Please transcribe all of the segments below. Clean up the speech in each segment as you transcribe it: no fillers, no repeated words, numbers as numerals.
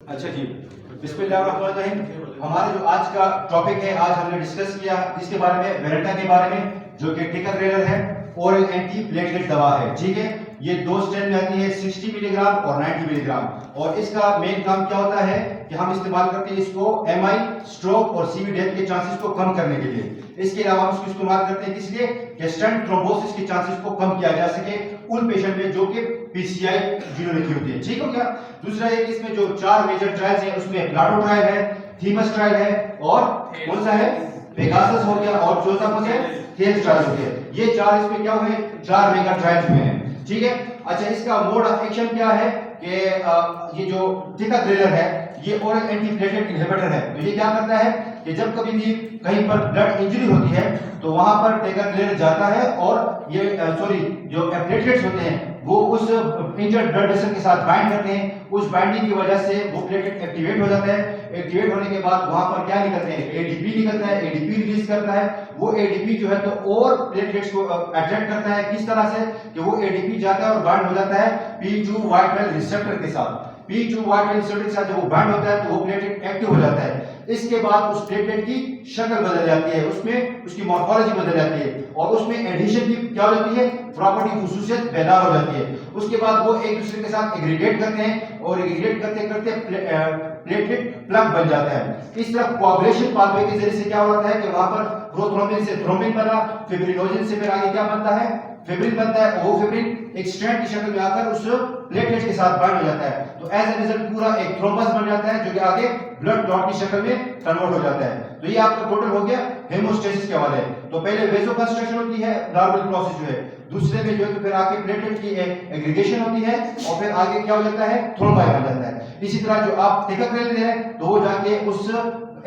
अच्छा जी, बिस्मिल्लाहिर्रहमानिर्रहीम। हमारा जो आज का टॉपिक है, आज हमने डिस्कस किया इसके बारे में, वेरेंटा के बारे में, जो कि टिकाग्रेलर है, ओरल एंटी प्लेटलेट दवा है। ठीक है, ये दो स्ट्रेन में आती है, 60 मिलीग्राम और 90 मिलीग्राम। और इसका मेन काम क्या होता है कि हम इस्तेमाल करते हैं इसको एमआई, स्ट्रोक और सीवी डेथ के चांसेस को कम करने के लिए। इसके अलावा हम इसको इस्तेमाल करते हैं किस लिए कि स्टेंट थ्रोम्बोसिस के चांसेस को कम किया जा सके उन पेशेंट में जो कि पीसीआई जीरो लिखी होती है। ठीक हो गया। दूसरा ये कि इसमें जो 4 मेजर ट्रायल्स हैं, उसमें प्लाटो ट्रायल है, थीमस ट्रायल है, और कौन सा है, पेगासस हो गया, और चौथा कौन है, थेल्स ट्रायल हो गया। ये 4 इसमें क्या हुए, 4 मेगा ट्रायल्स हुए हैं। ठीक है। अच्छा, इसका मोड ऑफ एक्शन क्या है कि ये जो टिकाग्रेलर है ये ओरल एंटीप्लेटलेट इनहिबिटर है। तो ये क्या करता है कि जब कभी भी कहीं पर ब्लड इंजरी होती है तो वहां पर टिकाग्रेलर जाता है और ये जो प्लेटलेट्स होते हैं वो उस इंजर्ड ब्लड वेसल के साथ बाइंड करते हैं। उस बाइंडिंग की वजह से वो प्लेटलेट एक्टिवेट हो जाता है। एक्टिवेट होने के बाद वहां पर क्या निकलते हैं, एडीपी निकलता है, एडीपी रिलीज करता है। वो एडीपी जो है तो और प्लेटलेट्स को अट्रैक्ट करता है। किस तरह से कि वो एडीपी जाता है और बाइंड हो जाता है P2Y12 रिसेप्टर के साथ। P2Y12 रिसेप्टर के साथ जब वो बाइंड होता है तो वो प्लेटलेट एक्टिव हो जाता है। इसके बाद उस प्लेटलेट की शक्ल बदल जाती है, उसमें उसकी मॉर्फोलॉजी बदल जाती है और उसमें एडिशन की क्या हो जाती है, प्रॉपर्टी खुसूसियत पैदा हो जाती है। उसके बाद वो एक दूसरे के साथ एग्रीगेट करते हैं और एग्रीगेट करते करते प्लेटलेट प्लग बन जाता है। इस तरह कोआगुलेशन पाथवे के जरिए से क्या होता है कि वहां पर प्रोथ्रोम्बिन से थ्रोम्बिन बना, फिब्रिनोजन से फिर आगे क्या बनता है, फिब्रिन बनता है। वो फिब्रिन एक स्ट्रैंड की शक्ल में आकर उस प्लेटलेट के साथ बाइंड हो जाता है। तो एज ए रिजल्ट पूरा एक थ्रोम्बस बन जाता है जो कि आगे ब्लड क्लॉट की शक्ल में कन्वर्ट हो जाता है। तो ये आपका टोटल हो गया हेमोस्टेसिस के हवाले। तो पहले वेसोकंस्ट्रक्शन होती है, नॉर्मल प्रोसेस जो है। दूसरे में जो है तो फिर आगे प्लेटलेट की एग्रीगेशन होती है और फिर आगे क्या हो जाता है, थ्रोम्बाई बन जाता है। इसी तरह जो आप टिकाग्रेलर है तो वो जाके उस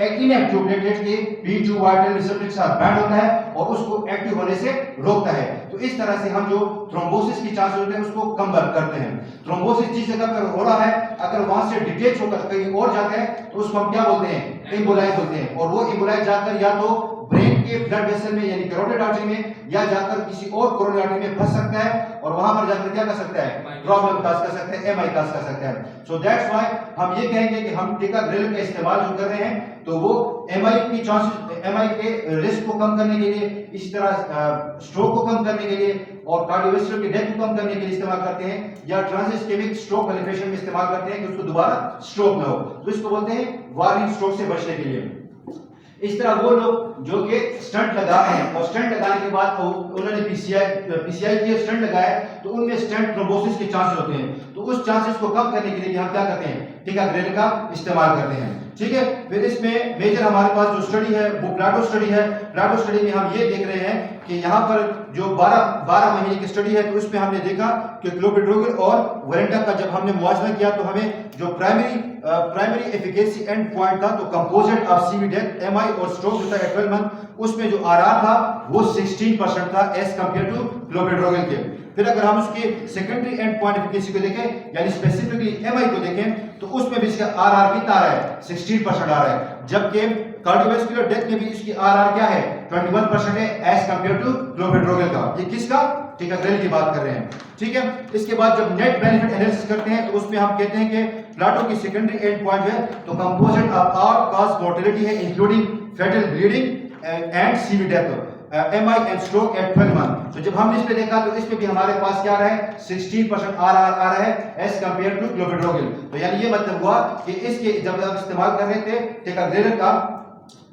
इनएक्टिव प्लेटलेट के P2Y12 रिसेप्टर के साथ बाइंड होता है और उसको एक्टिव होने से रोकता है। तो इस तरह से हम जो थ्रोम्बोसिस की चांसेस होते हैं उसको कम करते हैं। थ्रोम्बोसिस जिस जगह पर हो रहा है अगर वहां से डिटेच होकर कहीं और जाता है तो उसको हम क्या बोलते हैं, एम्बोलाई बोलते हैं। और वो एम्बोलाई जाकर या तो ब्रेन के ब्लड वेसल में यानी कैरोटिड आर्टरी में या जाकर किसी और कोरोनरी आर्टरी में फंस सकता है और वहां पर जाकर क्या कर सकता है, प्रॉब्लम काज कर सकता है, एमआई काज कर सकता है। सो दैट्स व्हाई हम ये कहेंगे कि हम टिकाग्रेलर का इस्तेमाल जो कर रहे हैं तो वो एमआई की चांसेस, एमआई के रिस्क को कम करने के लिए, इसी तरह स्ट्रोक को कम करने के लिए और कार्डियोवैस्कुलर की डेथ को कम करने के लिए इस्तेमाल करते हैं, या ट्रांसइस्केमिक स्ट्रोक वाले पेशेंट में इस्तेमाल करते हैं कि उसको दोबारा स्ट्रोक ना हो। तो इसको बोलते हैं वार्निंग स्ट्रोक से बचने के लिए। इस तरह वो लोग जो कि स्टंट लगाते हैं और स्टंट लगाने के बाद उन्होंने पीसीआई की स्टंट लगाया तो उनमें स्टंट थ्रोम्बोसिस के चांसेस होते हैं। तो उस चांसेस को कम करने के लिए हम क्या करते हैं, टिकाग्रेलर का इस्तेमाल करते हैं। ठीक है। फिर इसमें मेजर हमारे पास जो स्टडी है वो प्लाटो स्टडी है। प्लाटो स्टडी में हम ये देख रहे हैं कि यहाँ पर जो 12 महीने की स्टडी है तो उसमें हमने देखा कि क्लोपिड्रोग्राल और वेरेंटा का जब हमने मुआवजा किया तो हमें जो प्राइमरी एफिकेसी एंड पॉइंट था तो composite of CV death, MI और स्ट्रोक जो था 12 मंथ, उसमें जो आरआर था वो 16% था एज कंपेयर टू क्लोपिड्रोग्राल के। फिर अगर हम उसके सेकेंडरी एंड पॉइंट एफिकेसी को देखें यानी स्पेसिफिकली एमआई को देखें तो उसमें भी इसका आरआर कितना आ रहा है, 16% आ रहा है। जबकि कार्डियोवैस्कुलर डेथ में भी इसकी आरआर क्या है, 21% है एज कंपेयर टू क्लोपिड्रोग्राल का। ये किसका, टिकाग्रेलर की बात कर रहे हैं। ठीक है। इसके बाद जब नेट बेनिफिट एनालिसिस करते हैं तो उसमें हम कहते हैं कि प्लाटो की सेकेंडरी एंड पॉइंट है तो composite of all cause mortality है including fatal bleeding and CV death, MI and stroke at 12 month. तो जब हमने इस पे देखा तो इसमें भी हमारे पास क्या आ रहा है, 16% आरआर आ रहा है एज कंपेयर टू क्लोपिड्रोग्राल। तो यानी ये मतलब हुआ कि इसके जब आप इस्तेमाल कर रहे थे टिकाग्रेलर का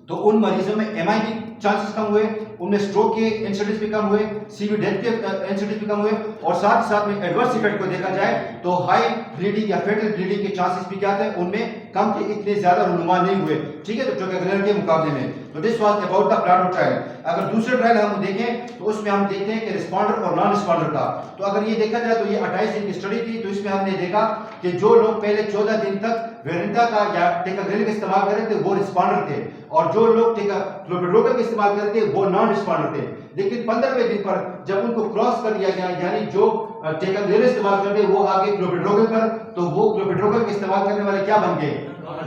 तो उन मरीजों में एमआई की चांसेस कम हुए, उनमें स्ट्रोक के इंसिडेंट्स भी कम हुए, सीवी डेथ के इंसिडेंट्स भी कम हुए और साथ ही साथ में एडवर्स इफेक्ट को देखा जाए तो हाई ब्लीडिंग या फेटल ब्लीडिंग के चांसेस भी क्या थे, उनमें कम थे, इतने ज्यादा रुनुमा नहीं हुए। ठीक है। तो टिकाग्रेलर के मुकाबले में तो this was about the Plato trial. अगर दूसरे ट्रायल हम देखें तो उसमें हम देखते हैं कि रिस्पॉन्डर और नॉन रिस्पॉन्डर का। तो अगर ये देखा जाए तो ये 28 दिन की स्टडी थी। तो इसमें हमने देखा कि जो लोग पहले 14 दिन तक वेरेंटा का या टिकाग्रेलर का इस्तेमाल कर रहे थे वो रिस्पॉन्डर थे और जो लोग क्लोपिड्रोग्राल का इस्तेमाल कर रहे थे वो नॉन रिस्पॉन्डर थे। लेकिन 15वें दिन पर जब उनको क्रॉस कर दिया गया यानी जो टिकाग्रेलर इस्तेमाल करते वो आगे क्लोपिड्रोग्राल पर, तो वो क्लोपिड्रोग्राल का इस्तेमाल करने वाले क्या बन गए,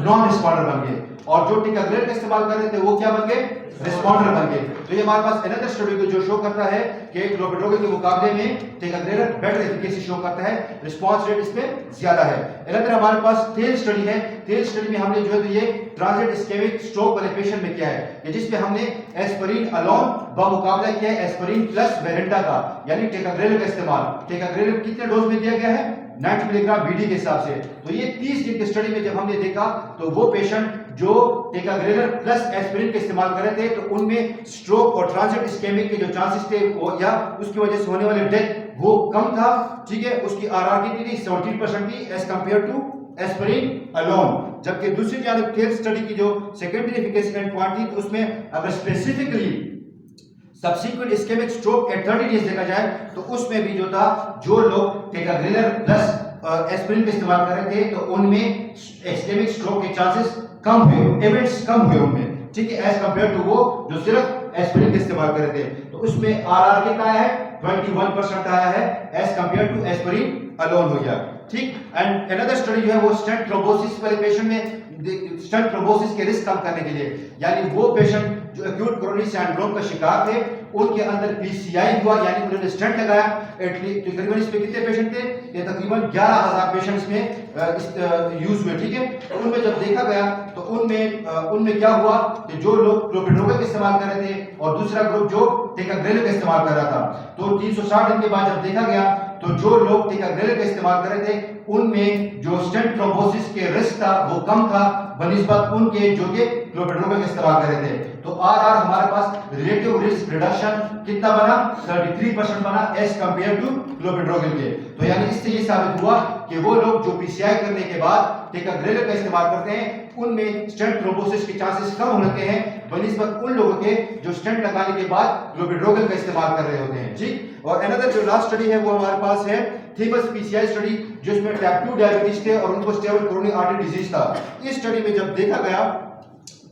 नॉन रिस्पॉन्डर बन गए, और जो टिकाग्रेलर का इस्तेमाल कर रहे थे वो क्या बन गए, रिस्पॉन्डर बन गए। तो ये हमारे पास अनदर स्टडी को जो शो करता है कि क्लोपिड्रोगल के मुकाबले में टिकाग्रेलर बेटर एफिकेसी शो करता है, रिस्पांस रेट इसमें ज्यादा है। अनदर हमारे पास टेल स्टडी है। टेल स्टडी में हमने जो है तो ये ट्रांजिट इस्केमिक स्ट्रोक वाले पेशेंट में किया है कि जिसमें हमने एस्पिरिन अलोन बमुकाबला किया है एस्पिरिन प्लस वेरेंटा का, यानी टिकाग्रेलर का इस्तेमाल। टिकाग्रेलर कितने डोज में दिया गया है, 90 मिलीग्राम बीडी के हिसाब से। तो ये 30 दिन की स्टडी में जब हमने देखा तो वो पेशेंट जो टिकाग्रेलर प्लस एस्पिरिन का इस्तेमाल कर रहे थे तो उनमें स्ट्रोक और ट्रांजिट इस्केमिक के जो चांसेस थे वो या उसकी वजह से होने वाले डेथ वो कम था, ठीक है। उसकी आरआर कितनी थी, 17% थी as compared to aspirin alone. जबकि दूसरी जानब केस स्टडी की जो सेकेंडरी एफिकेसी एंड पॉइंट थी तो उसमें अगर specifically subsequent ischaemic stroke at 30 days देखा जाए तो उसमें भी जो था, जो लोग टिकाग्रेलर प्लस एस्पिरिन का इस्तेमाल कर रहे थे तो उनमें इस्केमिक स्ट्रोक के चांसेस कम हुए, इवेंट्स कम हुए उनमें, ठीक है, एज कंपेयर टू वो जो सिर्फ एस्पिरिन का इस्तेमाल कर रहे थे। तो उसमें आरआर कितना आया है, 21% आया है as compared to aspirin alone हो गया, ठीक। एंड अनदर स्टडी जो है वो स्टेंट थ्रोम्बोसिस वाले पेशेंट में स्टेंट थ्रोम्बोसिस के रिस्क कम करने के लिए, यानी वो पेशेंट जो एक्यूट कोरोनरी सिंड्रोम का शिकार थे उनके अंदर पीसीआई हुआ, यानी उन्होंने स्टेंट लगाया। एटलीस्ट तकरीबन इसमें कितने पेशेंट थे, ये तकरीबन 11,000 पेशेंट्स में यूज हुए, ठीक है। तो उनमें जब देखा गया तो उनमें क्या हुआ कि जो लोग क्लोपिड्रोगल का इस्तेमाल कर रहे थे और दूसरा ग्रुप जो टिकाग्रेलर का इस्तेमाल कर रहा था, तो 360 दिन के बाद जब देखा गया तो जो लोग टिकाग्रेलर का इस्तेमाल कर रहे थे उनमें जो स्टेंट थ्रोम्बोसिस के रिस्क था वो कम था बनिस्बत उनके जो कि क्लोपिड्रोगल का इस्तेमाल कर रहे थे। तो आरआर हमारे पास रिलेटिव रिस्क रिडक्शन कितना बना, 33% बना एज कंपेयर टू क्लोपिड्रोगल के। तो यानी इससे ये साबित हुआ कि वो लोग जो पीसीआई करने के बाद टिकाग्रेलर का इस्तेमाल करते हैं उनमें स्टेंट थ्रोम्बोसिस के चांसेस कम होते हैं बनिस्बत उन लोगों के जो स्टेंट लगाने के बाद क्लोपिड्रोगल का इस्तेमाल कर रहे होते हैं, ठीक। और अनदर जो लास्ट स्टडी है वो हमारे पास है थीबस पीसीआई स्टडी, जिसमें टाइप 2 डायबिटीज थे और उनको स्टेबल कोरोनरी आर्टरी डिजीज था। इस स्टडी में जब देखा गया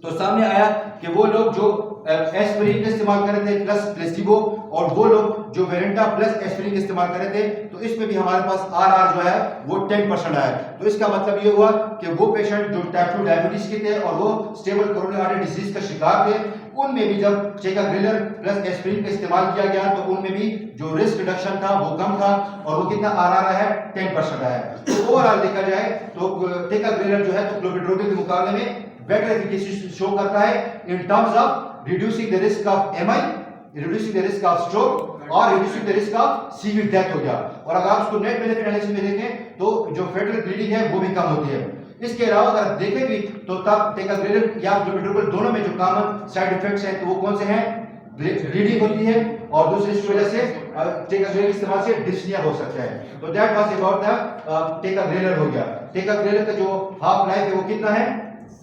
तो सामने आया कि वो लोग जो एस्पिरिन का इस्तेमाल कर रहे थे प्लस प्लेसिबो और वो लोग जो वेरेंटा प्लस एस्पिरिन का इस्तेमाल कर रहे थे तो इसमें भी हमारे पास आरआर जो है वो 10% आया। तो इसका मतलब ये हुआ कि वो पेशेंट जो टाइप 2 डायबिटीज के थे और वो स्टेबल कोरोनरी आर्टरी डिजीज का शिकार थे उनमें भी जब टिकाग्रेलर प्लस एस्पिरिन का इस्तेमाल किया गया तो उनमें भी जो रिस्क रिडक्शन था वो कम था और वो कितना आरआर आया है, 10% आया। तो ओवरऑल देखा जाए तो टिकाग्रेलर जो है तो क्लोपिड्रोगल के मुकाबले में बेटर एफिकेसी शो करता है in terms of reducing the risk of MI, reducing the risk of stroke और reducing the risk of severe death हो गया। और अगर आप उसको नेट बेनिफिट एनालिसिस में देखें तो जो फेटल ब्लीडिंग है वो भी कम होती है। इसके अलावा अगर देखें भी तो तब टिकाग्रेलर या क्लोपिड्रोगल दोनों में जो कॉमन साइड इफेक्ट्स हैं तो वो कौन से हैं, ब्लीडिंग होती है और दूसरी इसकी वजह से टिकाग्रेलर के इस्तेमाल से डिस्निया हो सकता है। तो दैट वाज अबाउट द टिकाग्रेलर हो गया। टिकाग्रेलर का जो हाफ लाइफ है वो कितना है,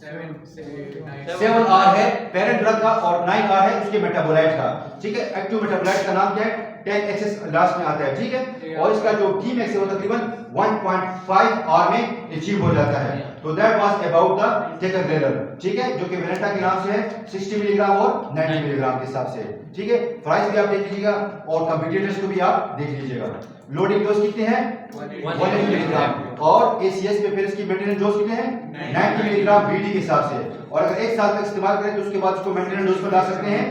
7 आर है पेरेंट ड्रग का और 9 आर है उसके मेटाबोलाइट का, ठीक है। एक्टिव मेटाबोलाइट का नाम क्या है, 10 एक्सेस लास्ट में आता है, ठीक है। और इसका जो टी मैक्स है वो तकरीबन 1.5 आर में अचीव हो जाता है। तो दैट वाज अबाउट द टिकाग्रेलर, ठीक है, जो कि वेरेंटा के नाम से है 60 मिलीग्राम और 90 मिलीग्राम के हिसाब से, ठीक है। प्राइस भी आप देख लीजिएगा और कंपटीटर्स को भी आप देख लीजिएगा। लोडिंग डोज कितने हैं, 180 मिलीग्राम और एसीएस में फिर इसकी मेंटेनेंस डोज कितने हैं, 90 मिलीग्राम बीडी के हिसाब से। और अगर एक साल तक इस्तेमाल करें तो उसके बाद उसको मेंटेनेंस डोज पर ला सकते हैं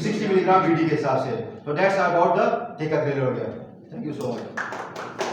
60 मिलीग्राम बीडी के हिसाब से। तो दैट्स अबाउट द टिकाग्रेलर हो गया। Thank you so much.